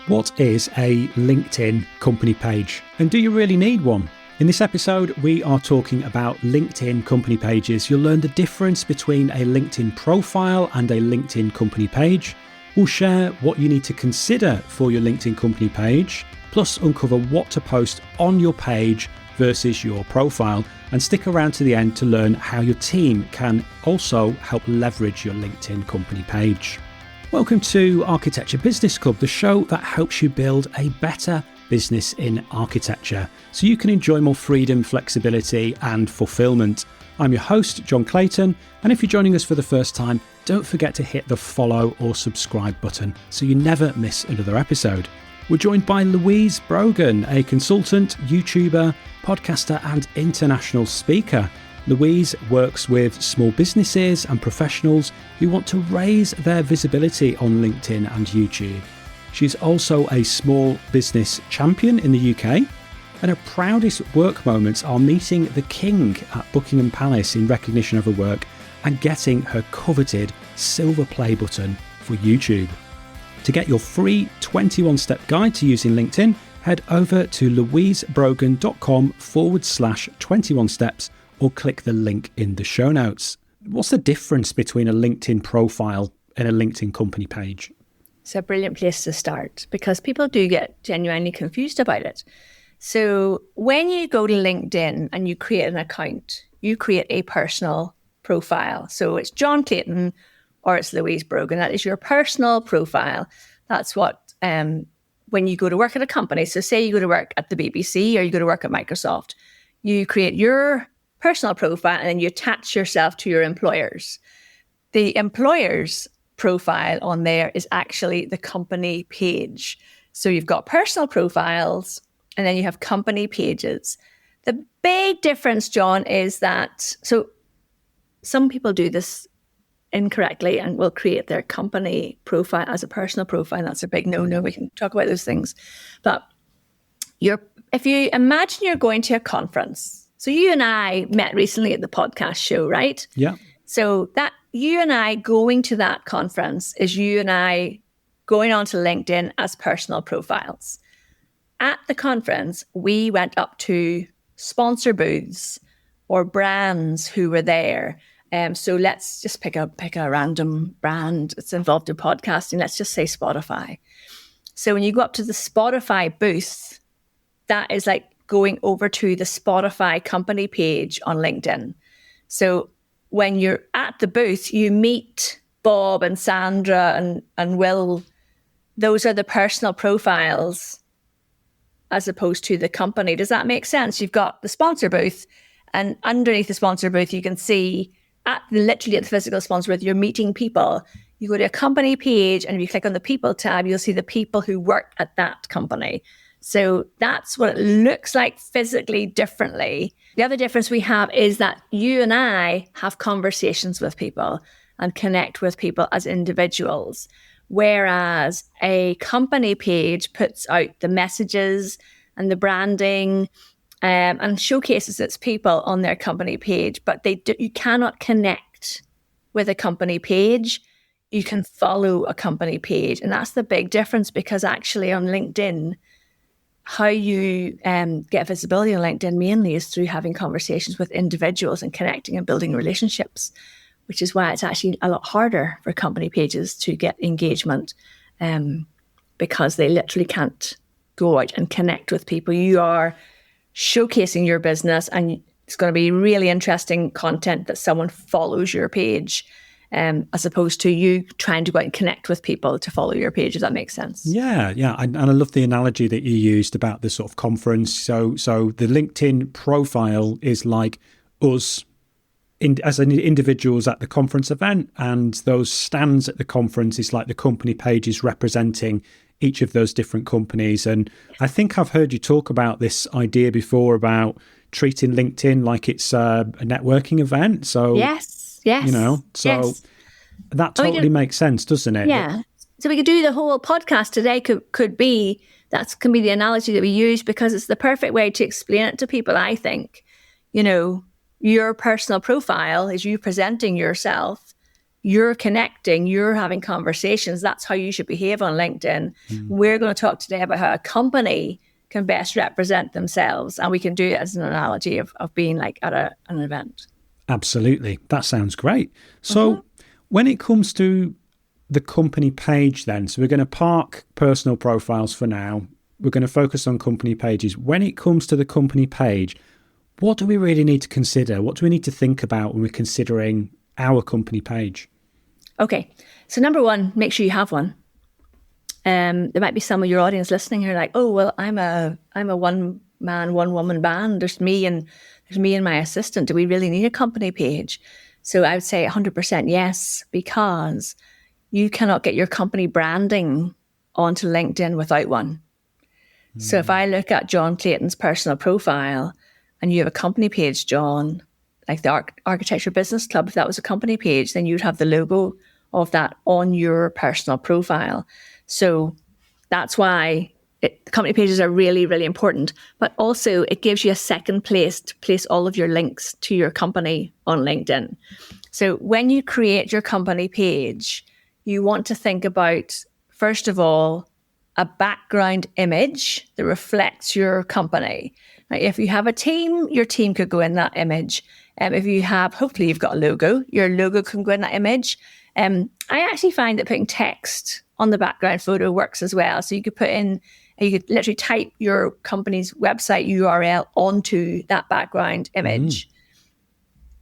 What is a LinkedIn company page? And do you really need one? In this episode, we are talking about LinkedIn company pages. You'll learn the difference between a LinkedIn profile and a LinkedIn company page. We'll share what you need to consider for your LinkedIn company page, plus uncover what to post on your page versus your profile. And stick around to the end to learn how your team can also help leverage your LinkedIn company page. Welcome to Architecture Business Club, the show that helps you build a better business in architecture so you can enjoy more freedom, flexibility and fulfillment. I'm your host, John Clayton, and if you're joining us for the first time, don't forget to hit the follow or subscribe button so you never miss another episode. We're joined by Louise Brogan, a consultant, YouTuber, podcaster and international speaker. Louise works with small businesses and professionals who want to raise their visibility on LinkedIn and YouTube. She's also a small business champion in the UK, and her proudest work moments are meeting the King at Buckingham Palace in recognition of her work and getting her coveted silver play button for YouTube. To get your free 21-step guide to using LinkedIn, head over to louisebrogan.com/21 steps or click the link in the show notes. What's the difference between a LinkedIn profile and a LinkedIn company page? It's a brilliant place to start because people do get genuinely confused about it. So when you go to LinkedIn and you create an account, you create a personal profile. So it's John Clayton or it's Louise Brogan. That is your personal profile. That's what, when you go to work at a company, so say you go to work at the BBC or you go to work at Microsoft, you create your personal profile and then you attach yourself to your employers. The employer's profile on there is actually the company page. So you've got personal profiles and then you have company pages. The big difference, John, is that, so some people do this incorrectly and will create their company profile as a personal profile. That's a big no-no. We can talk about those things. But if you imagine you're going to a conference, so you and I met recently at the podcast show, right? Yeah. So that you and I going to that conference is you and I going onto LinkedIn as personal profiles. At the conference, we went up to sponsor booths or brands who were there. So let's just pick a random brand that's involved in podcasting. Let's just say Spotify. So when you go up to the Spotify booth, that is like going over to the Spotify company page on LinkedIn. So when you're at the booth, you meet Bob and Sandra and Will. Those are the personal profiles as opposed to the company. Does that make sense? You've got the sponsor booth, and underneath the sponsor booth, you can see literally at the physical sponsor booth, you're meeting people. You go to a company page, and if you click on the people tab, you'll see the people who work at that company. So that's what it looks like physically differently. The other difference we have is that you and I have conversations with people and connect with people as individuals, whereas a company page puts out the messages and the branding and showcases its people on their company page, but you cannot connect with a company page. You can follow a company page, and that's the big difference, because actually on LinkedIn, how you get visibility on LinkedIn mainly is through having conversations with individuals and connecting and building relationships, which is why it's actually a lot harder for company pages to get engagement because they literally can't go out and connect with people. You are showcasing your business, and it's going to be really interesting content that someone follows your page, as opposed to you trying to go out and connect with people to follow your page. Does that make sense? Yeah. And I love the analogy that you used about the sort of conference. So the LinkedIn profile is like us as individuals at the conference event, and those stands at the conference is like the company pages representing each of those different companies. And I think I've heard you talk about this idea before about treating LinkedIn like it's a networking event. So yes. That totally makes sense, doesn't it? Yeah. So we could do the whole podcast today could be, that can be the analogy that we use, because it's the perfect way to explain it to people, I think. Your personal profile is you presenting yourself, you're connecting, you're having conversations. That's how you should behave on LinkedIn. We're going to talk today about how a company can best represent themselves. And we can do it as an analogy of being like at an event. Absolutely. That sounds great. So when it comes to the company page then, so we're going to park personal profiles for now. We're going to focus on company pages. When it comes to the company page, what do we really need to consider? What do we need to think about when we're considering our company page? Okay. So number one, make sure you have one. There might be some of your audience listening who are like, oh, well, I'm a one man, one woman band. There's me and my assistant. Do we really need a company page? So I would say 100% yes, because you cannot get your company branding onto LinkedIn without one. So if I look at John Clayton's personal profile and you have a company page, John, like the Architecture Business Club, if that was a company page, then you'd have the logo of that on your personal profile. So that's why company pages are really, really important. But also it gives you a second place to place all of your links to your company on LinkedIn. So when you create your company page, you want to think about, first of all, a background image that reflects your company. Now, if you have a team, your team could go in that image. If you have, hopefully you've got a logo, your logo can go in that image. I actually find that putting text on the background photo works as well. So you could you could literally type your company's website URL onto that background image.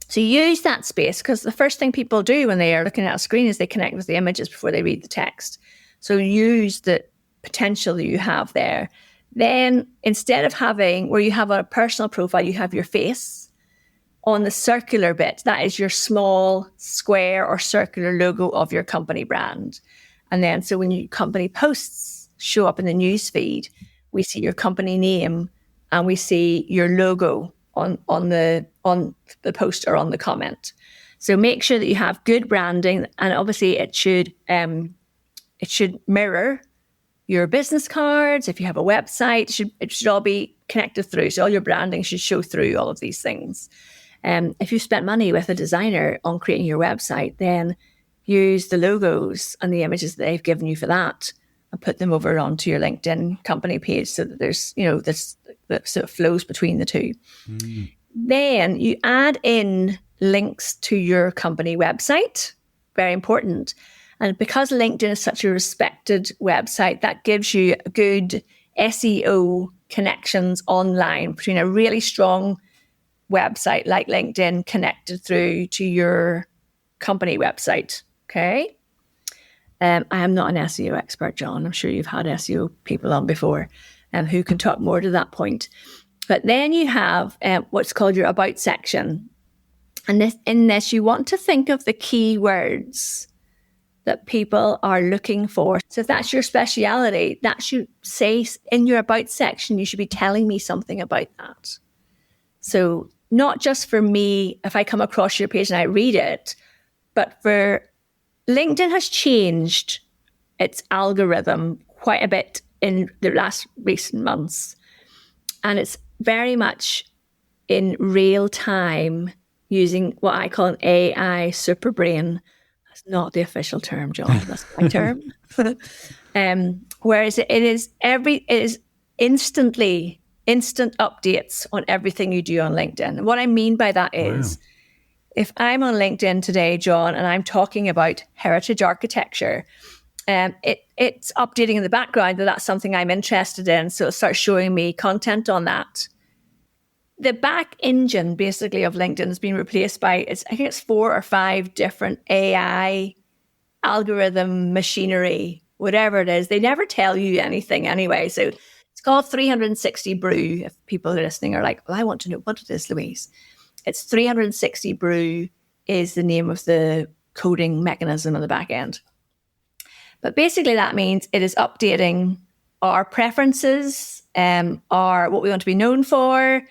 So use that space, because the first thing people do when they are looking at a screen is they connect with the images before they read the text. So use the potential that you have there. Then instead of having where you have a personal profile, you have your face on the circular bit. That is your small square or circular logo of your company brand. And then so when your company posts show up in the news feed, we see your company name and we see your logo on the post or on the comment. So make sure that you have good branding, and obviously it should mirror your business cards. If you have a website, it should all be connected through. So all your branding should show through all of these things. If you spent money with a designer on creating your website, then use the logos and the images that they've given you for that and put them over onto your LinkedIn company page so that there's, this that sort of flows between the two. Then you add in links to your company website. Very important. And because LinkedIn is such a respected website, that gives you good SEO connections online between a really strong website like LinkedIn connected through to your company website. Okay. I am not an SEO expert, John. I'm sure you've had SEO people on before who can talk more to that point. But then you have what's called your About section. And in this, you want to think of the keywords that people are looking for. So if that's your speciality, that should say in your About section, you should be telling me something about that. So not just for me, if I come across your page and I read it, but for LinkedIn has changed its algorithm quite a bit in the last recent months. And it's very much in real time using what I call an AI super brain. That's not the official term, John. That's my term. Whereas it is instant updates on everything you do on LinkedIn. And what I mean by that is, if I'm on LinkedIn today, John, and I'm talking about heritage architecture, it's updating in the background that that's something I'm interested in. So it starts showing me content on that. The back engine, basically, of LinkedIn has been replaced by, I think it's 4 or 5 different AI algorithm machinery, whatever it is. They never tell you anything anyway. So it's called 360 Brew. If people are listening are like, well, I want to know what it is, Louise. It's 360 Brew is the name of the coding mechanism on the back end. But basically that means it is updating our preferences, our what we want to be known for,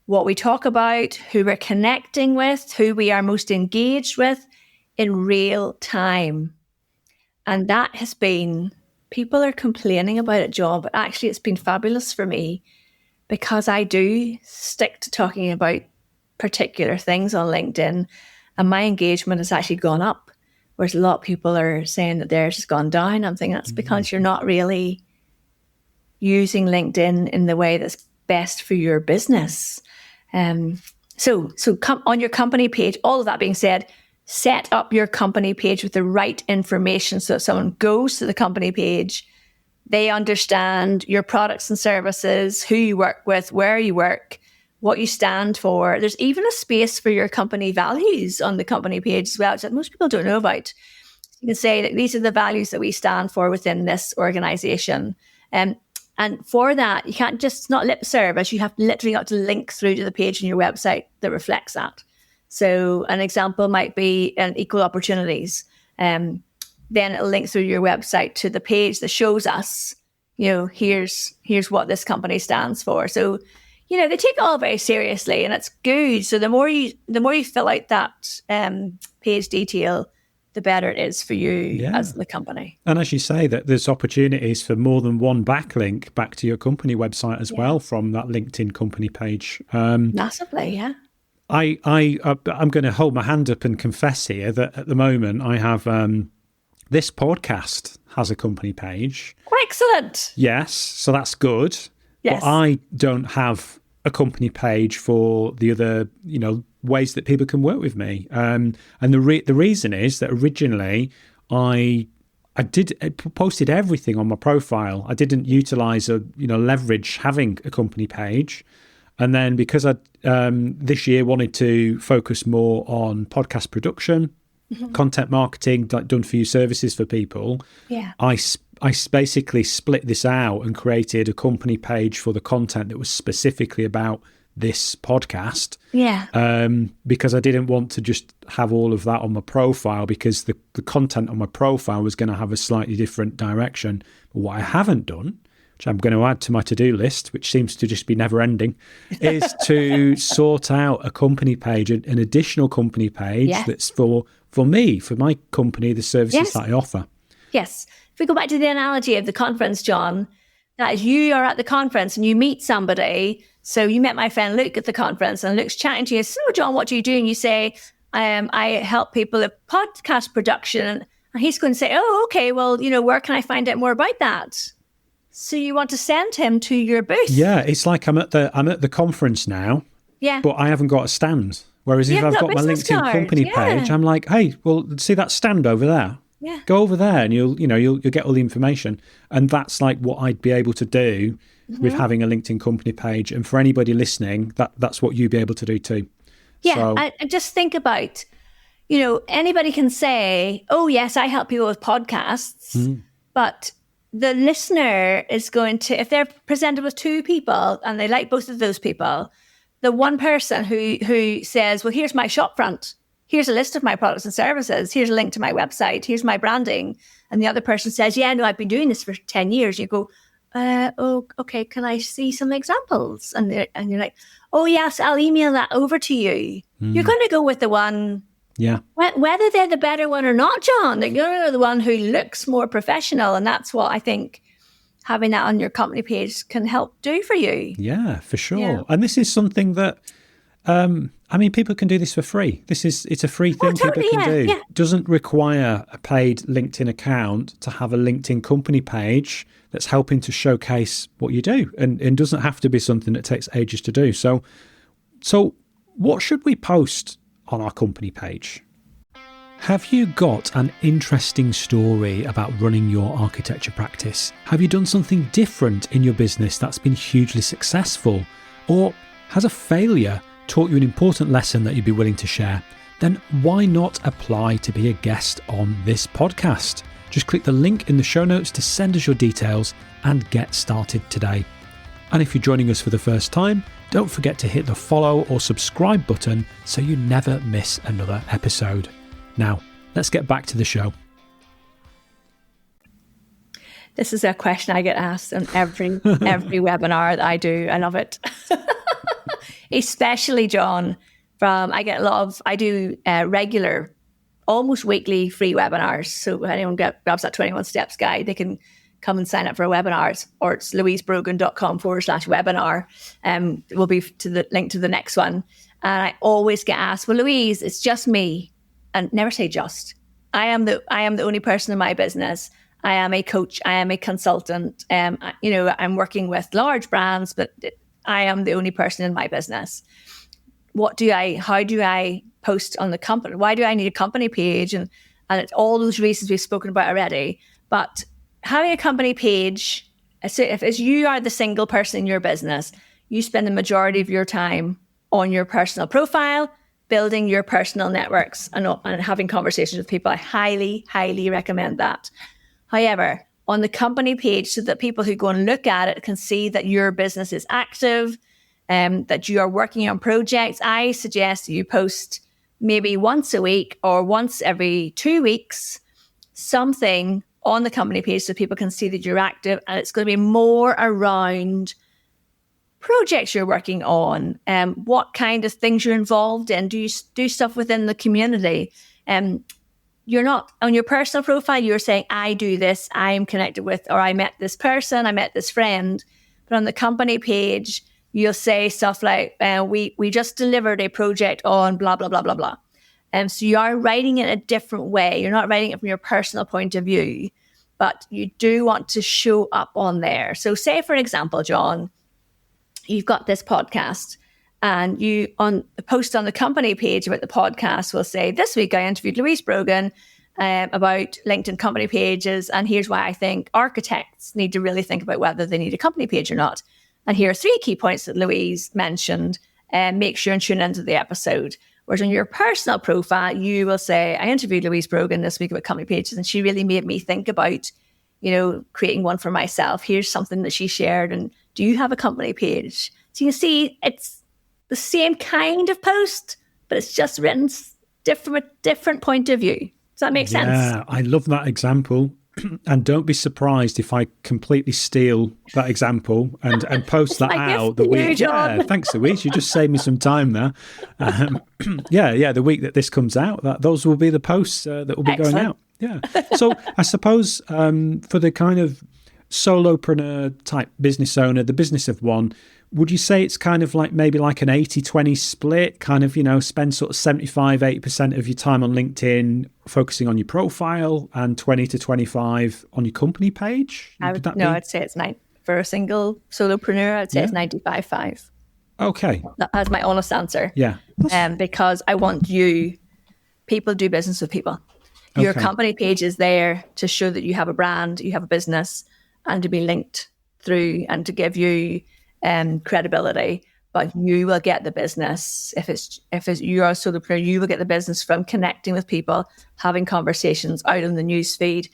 what we talk about, who we're connecting with, who we are most engaged with in real time. And that has been, people are complaining about it, John, but actually it's been fabulous for me because I do stick to talking about particular things on LinkedIn and my engagement has actually gone up whereas a lot of people are saying that theirs has gone down. I'm thinking that's because you're not really using LinkedIn in the way that's best for your business. So come on your company page. All of that being said, set up your company page with the right information. So if someone goes to the company page, they understand your products and services, who you work with, where you work, what you stand for. There's even a space for your company values on the company page as well, which most people don't know about. You can say that these are the values that we stand for within this organization. And for that, you can't just not lip service. You have literally got to link through to the page on your website that reflects that. So an example might be equal opportunities. Then it'll link through your website to the page that shows us, here's what this company stands for. So, they take it all very seriously, and it's good. So the more you fill out that page detail, the better it is for you as the company. And as you say, that there's opportunities for more than one backlink back to your company website as well from that LinkedIn company page. Massively, yeah. I'm going to hold my hand up and confess here that at the moment I have this podcast has a company page. Excellent. Yes, so that's good. Yes. But I don't have a company page for the other, ways that people can work with me. And the reason is that originally I posted everything on my profile. I didn't utilize leverage having a company page. And then because I this year wanted to focus more on podcast production, content marketing, like done for you services for people, I basically split this out and created a company page for the content that was specifically about this podcast. Because I didn't want to just have all of that on my profile, because the content on my profile was going to have a slightly different direction. But what I haven't done, which I'm going to add to my to-do list, which seems to just be never ending, is to sort out a company page, an additional company page that's for me, for my company, the services that I offer. Yes. If we go back to the analogy of the conference, John, that is, you are at the conference and you meet somebody. So you met my friend Luke at the conference, and Luke's chatting to you. So, John, what do you do? And you say, I help people with podcast production. And he's going to say, oh, okay, well, where can I find out more about that? So you want to send him to your booth. Yeah, it's like I'm at the conference now. Yeah. But I haven't got a stand. Whereas if I've got my LinkedIn company page, I'm like, hey, well, see that stand over there? Yeah. Go over there and you'll get all the information. And that's like what I'd be able to do with having a LinkedIn company page. And for anybody listening, that's what you'd be able to do too. Yeah. So, I just think about, anybody can say, oh yes, I help people with podcasts, but the listener is going to, if they're presented with two people and they like both of those people, the one person who says, well, here's my shop front, here's a list of my products and services, here's a link to my website, here's my branding. And the other person says, yeah, no, I've been doing this for 10 years. You go, oh, okay, can I see some examples? And you're like, oh, yes, I'll email that over to you. You're going to go with the one, whether they're the better one or not, John. You're the one who looks more professional. And that's what I think having that on your company page can help do for you. Yeah, for sure. Yeah. And this is something that, people can do this for free. It's a free thing people can do. Yeah. It doesn't require a paid LinkedIn account to have a LinkedIn company page that's helping to showcase what you do, and doesn't have to be something that takes ages to do. So what should we post on our company page? Have you got an interesting story about running your architecture practice? Have you done something different in your business that's been hugely successful? Or has a failure taught you an important lesson that you'd be willing to share? Then why not apply to be a guest on this podcast? Just click the link in the show notes to send us your details and get started today. And if you're joining us for the first time, don't forget to hit the follow or subscribe button so you never miss another episode. Now, let's get back to the show. This is a question I get asked on every webinar that I do. I love it. Especially, John, I do regular, almost weekly free webinars. So if anyone grabs that 21 Steps guide, they can come and sign up for a webinar, or it's louisebrogan.com/webinar. Will be to the link to the next one. And I always get asked, well, Louise, it's just me. And never say just. I am the only person in my business. I am a coach. I am a consultant. I'm working with large brands, but I am the only person in my business. How do I post on the company? Why do I need a company page? And it's all those reasons we've spoken about already. But having a company page, so if you are the single person in your business, you spend the majority of your time on your personal profile, building your personal networks and having conversations with people. I highly, highly recommend that. However, on the company page, so that people who go and look at it can see that your business is active, that you are working on projects, I suggest that you post maybe once a week or once every 2 weeks, something on the company page so people can see that you're active, and it's going to be more around projects you're working on, what kind of things you're involved in. Do you do stuff within the community? You're not on your personal profile, you're saying, I do this, I'm connected with, or I met this person, I met this friend. But on the company page, you'll say stuff like, we just delivered a project on blah, blah, blah, blah, blah. So you are writing it a different way. You're not writing it from your personal point of view, but you do want to show up on there. So say, for example, John, you've got this podcast, and you on the post on the company page about the podcast will say, this week I interviewed Louise Brogan about LinkedIn company pages, and here's why I think architects need to really think about whether they need a company page or not. And here are 3 key points that Louise mentioned. Make sure and tune into the episode. Whereas on your personal profile, you will say, I interviewed Louise Brogan this week about company pages, and she really made me think about, creating one for myself. Here's something that she shared. And do you have a company page? So you can see it's the same kind of post, but it's just written different point of view. Does that make sense? Yeah, I love that example. And don't be surprised if I completely steal that example and post that out the week. Yeah, thanks, Louise. You just saved me some time there. The week that this comes out, those will be the posts that will be going out. Yeah. So I suppose for the kind of solopreneur type business owner, the business of one, would you say it's kind of like maybe like an 80-20 split, kind of, spend sort of 75-80% of your time on LinkedIn focusing on your profile and 20 to 25 on your company page? I'd say it's for a single solopreneur, I'd say it's 95-5. Okay. That's my honest answer. Yeah. Because I want people do business with people. Your company page is there to show that you have a brand, you have a business, and to be linked through and to give you credibility. But you will get the business if you are a solopreneur. You will get the business from connecting with people, having conversations out in the newsfeed,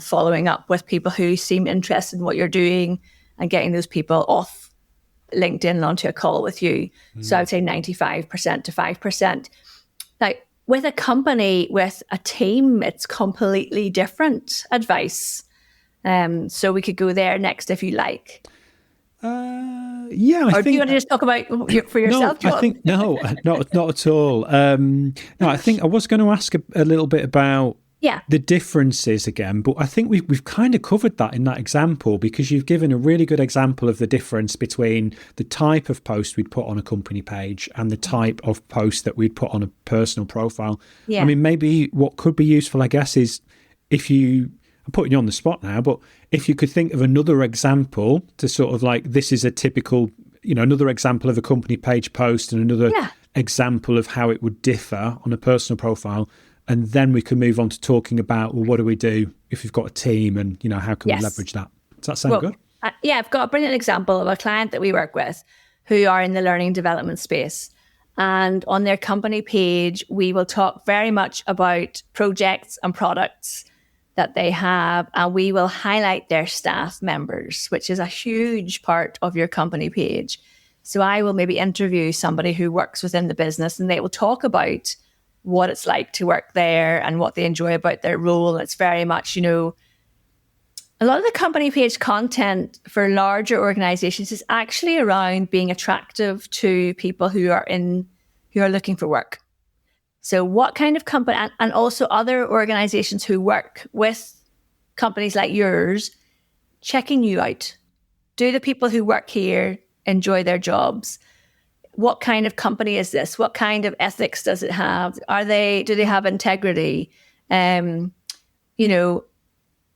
following up with people who seem interested in what you're doing, and getting those people off LinkedIn onto a call with you. So I would say 95% to 5%. Now, with a company, with a team, it's completely different advice. So we could go there next if you like. Or do you want to just talk about for yourself, John? I think not at all. I think I was going to ask a little bit about the differences again, but I think we've kind of covered that in that example, because you've given a really good example of the difference between the type of post we'd put on a company page and the type of post that we'd put on a personal profile. Yeah. I mean, maybe what could be useful, I guess, is I'm putting you on the spot now, but if you could think of another example to sort of like, this is a typical, another example of a company page post and another example of how it would differ on a personal profile. And then we can move on to talking about, well, what do we do if we've got a team and, how can we leverage that? Does that sound good? I've got a brilliant example of a client that we work with who are in the learning development space. And on their company page, we will talk very much about projects and products that they have, and we will highlight their staff members, which is a huge part of your company page. So I will maybe interview somebody who works within the business, and they will talk about what it's like to work there and what they enjoy about their role. And it's very much, a lot of the company page content for larger organizations is actually around being attractive to people who are looking for work. So what kind of company, and also other organizations who work with companies like yours, checking you out. Do the people who work here enjoy their jobs? What kind of company is this? What kind of ethics does it have? Do they have integrity? You know,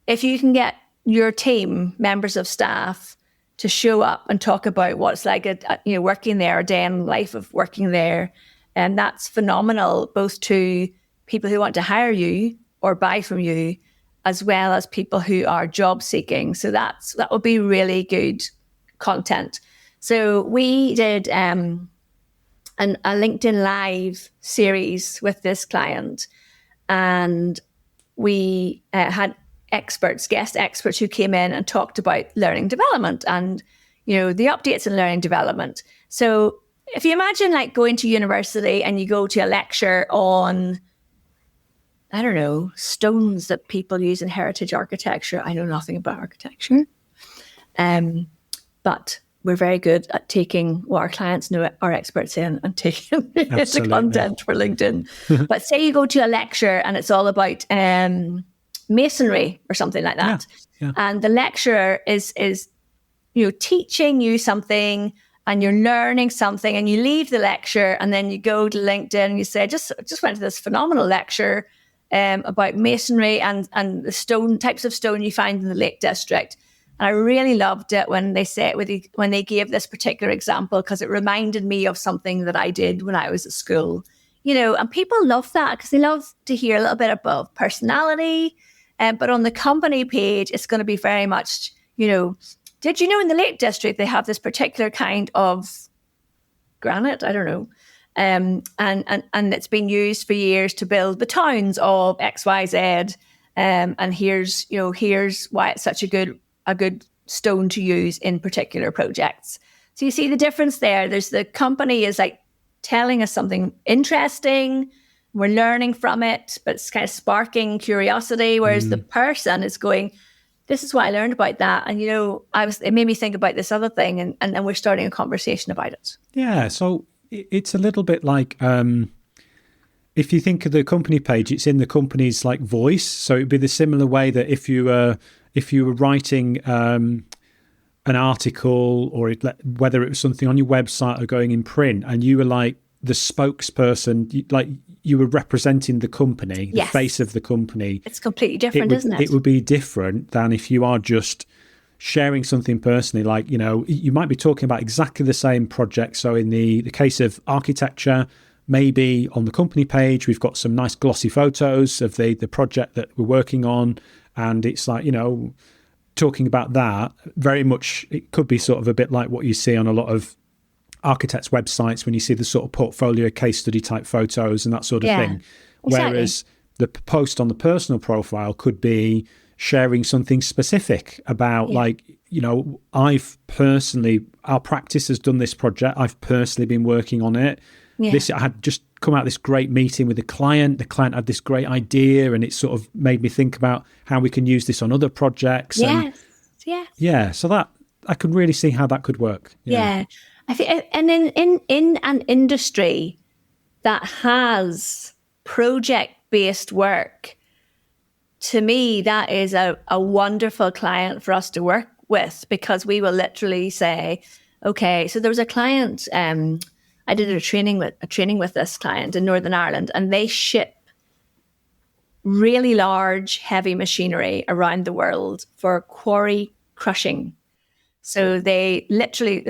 if you can get your team, members of staff, to show up and talk about what it's like, working there, a day in life of working there, and that's phenomenal, both to people who want to hire you or buy from you, as well as people who are job seeking. So that would be really good content. So we did a LinkedIn Live series with this client, and we had guest experts who came in and talked about learning development and, the updates in learning development. So if you imagine like going to university and you go to a lecture on, I don't know, stones that people use in heritage architecture. I know nothing about architecture, but we're very good at taking what our clients know our experts in and taking the content for LinkedIn. But say you go to a lecture and it's all about masonry or something like that. Yeah. And the lecturer is teaching you something and you're learning something, and you leave the lecture and then you go to LinkedIn and you say, just went to this phenomenal lecture about masonry and the types of stone you find in the Lake District. And I really loved it when they gave this particular example, because it reminded me of something that I did when I was at school. And people love that because they love to hear a little bit about personality. But on the company page, it's going to be very much, did you know in the Lake District they have this particular kind of granite? I don't know. And it's been used for years to build the towns of XYZ. And here's why it's such a good stone to use in particular projects. So you see the difference there. The company is like telling us something interesting. We're learning from it, but it's kind of sparking curiosity. Whereas the person is going, this is what I learned about that. And, it made me think about this other thing. And then we're starting a conversation about it. Yeah. So it's a little bit like, if you think of the company page, it's in the company's like voice. So it'd be the similar way that if you were writing an article, or whether it was something on your website or going in print, and you were like the spokesperson, like you were representing the company, the face of the company. It's completely different, isn't it? It would be different than if you are just sharing something personally. Like, you might be talking about exactly the same project. So in the case of architecture, maybe on the company page, we've got some nice glossy photos of the project that we're working on. And it's like, talking about that very much, it could be sort of a bit like what you see on a lot of architects' websites when you see the sort of portfolio case study type photos and that sort of thing. Exactly. Whereas the post on the personal profile could be sharing something specific about our practice has done this project. I've personally been working on it. Yeah. I had just come out of this great meeting with a client. The client had this great idea, and it sort of made me think about how we can use this on other projects. Yes. Yeah. So that I could really see how that could work. Yeah. I think, and in an industry that has project-based work, to me, that is a wonderful client for us to work with, because we will literally say, okay, so there was a client, I did a training with this client in Northern Ireland, and they ship really large, heavy machinery around the world for quarry crushing. So they literally,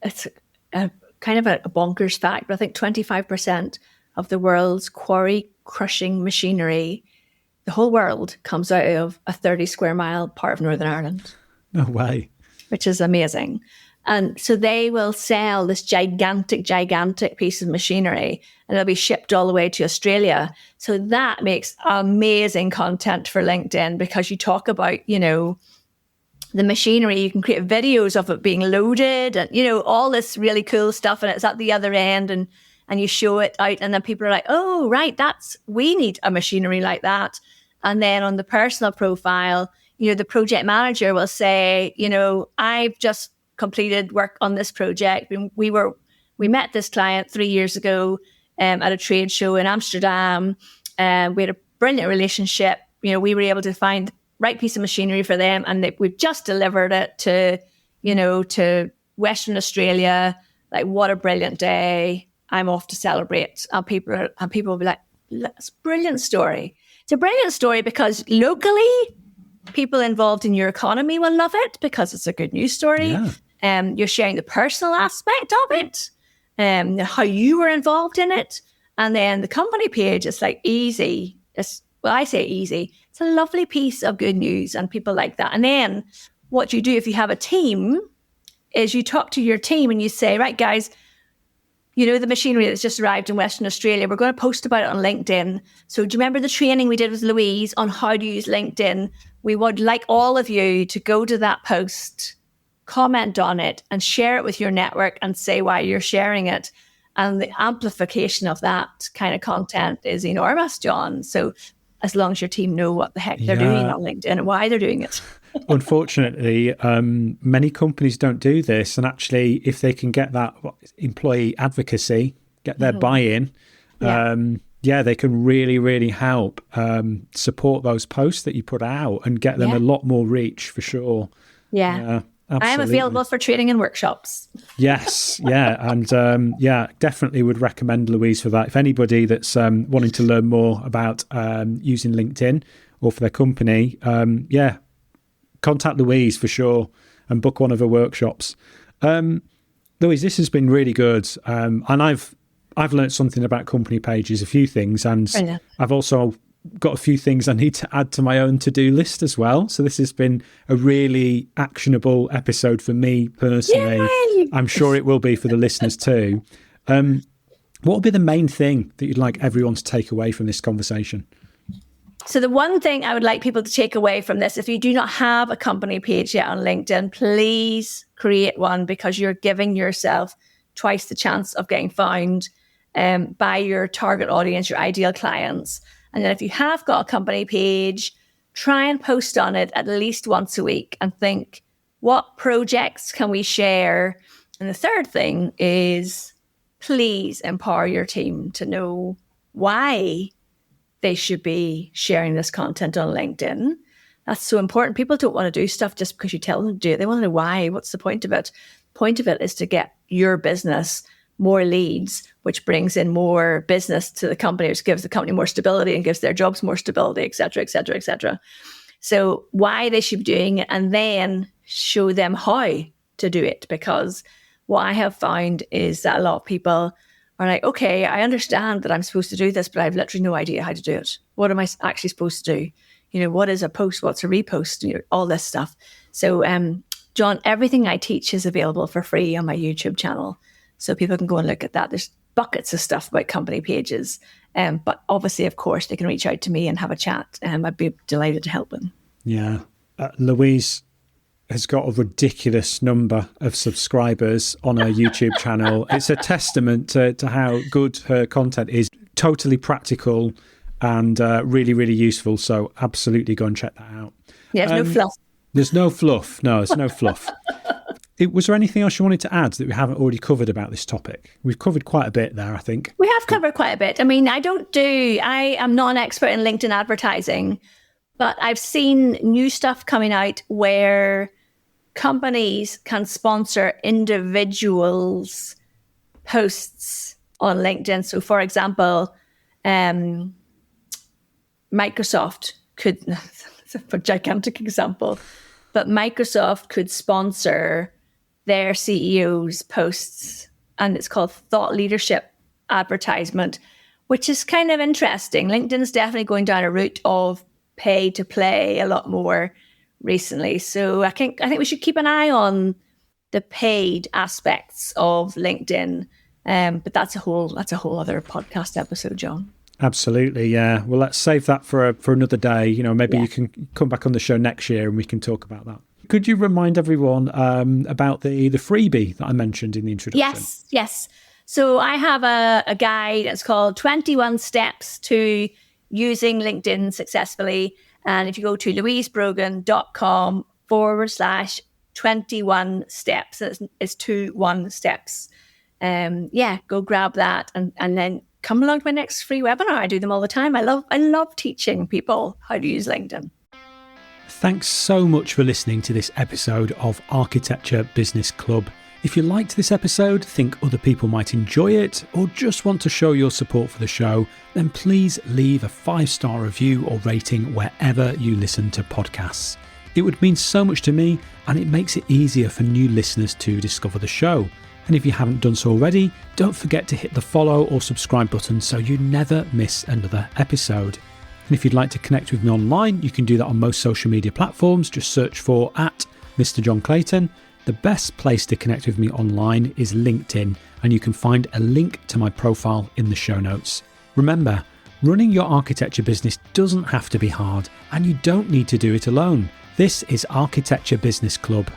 it's a kind of a bonkers fact, but I think 25% of the world's quarry crushing machinery, the whole world, comes out of a 30 square mile part of Northern Ireland. No way. Which is amazing. And so they will sell this gigantic piece of machinery, and it'll be shipped all the way to Australia. So that makes amazing content for LinkedIn, because you talk about, the machinery, you can create videos of it being loaded and, all this really cool stuff. And it's at the other end, and you show it out, and then people are like, oh, right, we need a machinery like that. And then on the personal profile, the project manager will say, I've just completed work on this project. We met this client 3 years ago at a trade show in Amsterdam. We had a brilliant relationship. We were able to find the right piece of machinery for them, and we've just delivered it to Western Australia. Like, what a brilliant day! I'm off to celebrate. And people will be like, It's a brilliant story. It's a brilliant story because locally, people involved in your economy will love it because it's a good news story. Yeah. You're sharing the personal aspect of it, how you were involved in it. And then the company page is like easy. I say easy. It's a lovely piece of good news and people like that. And then what you do if you have a team is you talk to your team and you say, right, guys, you know, the machinery that's just arrived in Western Australia, we're going to post about it on LinkedIn. So do you remember the training we did with Louise on how to use LinkedIn? We would like all of you to go to that post, comment on it and share it with your network and say why you're sharing it. And the amplification of that kind of content is enormous, John. So as long as your team know what the heck they're doing on LinkedIn and why they're doing it. Unfortunately, many companies don't do this. And actually, if they can get that employee advocacy, get their buy-in, they can really, really help support those posts that you put out and get them a lot more reach for sure. Yeah. I am available for training and workshops. Yes, yeah. And definitely would recommend Louise for that. If anybody that's wanting to learn more about using LinkedIn or for their company, contact Louise for sure and book one of her workshops. Louise, this has been really good. And I've learned something about company pages, a few things, and brilliant. I've also got a few things I need to add to my own to-do list as well. So this has been a really actionable episode for me personally. Yay! I'm sure it will be for the listeners too. What would be the main thing that you'd like everyone to take away from this conversation? So the one thing I would like people to take away from this, if you do not have a company page yet on LinkedIn, please create one because you're giving yourself twice the chance of getting found by your target audience, your ideal clients. And then if you have got a company page, try and post on it at least once a week and think, what projects can we share? And the third thing is please empower your team to know why they should be sharing this content on LinkedIn. That's so important. People don't want to do stuff just because you tell them to do it. They want to know why. What's the point of it? The point of it is to get your business more leads, which brings in more business to the company, which gives the company more stability and gives their jobs more stability, et cetera, et cetera, et cetera. So why they should be doing it and then show them how to do it. Because what I have found is that a lot of people are like, okay, I understand that I'm supposed to do this, but I have literally no idea how to do it. What am I actually supposed to do? You know, what is a post? What's a repost? You know, all this stuff. So, John, everything I teach is available for free on my YouTube channel. So people can go and look at that. There's buckets of stuff about company pages. But obviously, of course, they can reach out to me and have a chat. I'd be delighted to help them. Yeah. Louise has got a ridiculous number of subscribers on her YouTube channel. It's a testament to how good her content is. Totally practical and really, really useful. So absolutely go and check that out. Yeah, there's no fluff. There's no fluff. No, there's no fluff. Was there anything else you wanted to add that we haven't already covered about this topic? We've covered quite a bit there, I think. We have covered quite a bit. I mean, I am not an expert in LinkedIn advertising, but I've seen new stuff coming out where companies can sponsor individuals' posts on LinkedIn. So, for example, Microsoft could, it's a gigantic example, but Microsoft could sponsor their CEO's posts, and it's called thought leadership advertisement, which is kind of interesting. LinkedIn's definitely going down a route of pay to play a lot more recently. So I think we should keep an eye on the paid aspects of LinkedIn. But that's a whole other podcast episode, John. Absolutely, yeah. Well, let's save that for another day. You know, maybe you can come back on the show next year and we can talk about that. Could you remind everyone about the freebie that I mentioned in the introduction? Yes. So I have a guide that's called 21 Steps to Using LinkedIn Successfully. And if you go to louisebrogan.com/21 steps, it's 21 steps. Go grab that and then come along to my next free webinar. I do them all the time. I love teaching people how to use LinkedIn. Thanks so much for listening to this episode of Architecture Business Club. If you liked this episode, think other people might enjoy it, or just want to show your support for the show, then please leave a 5-star review or rating wherever you listen to podcasts. It would mean so much to me, and it makes it easier for new listeners to discover the show. And if you haven't done so already, don't forget to hit the follow or subscribe button so you never miss another episode. And if you'd like to connect with me online, you can do that on most social media platforms. Just search for @Mr. John Clayton. The best place to connect with me online is LinkedIn, and you can find a link to my profile in the show notes. Remember, running your architecture business doesn't have to be hard, and you don't need to do it alone. This is Architecture Business Club,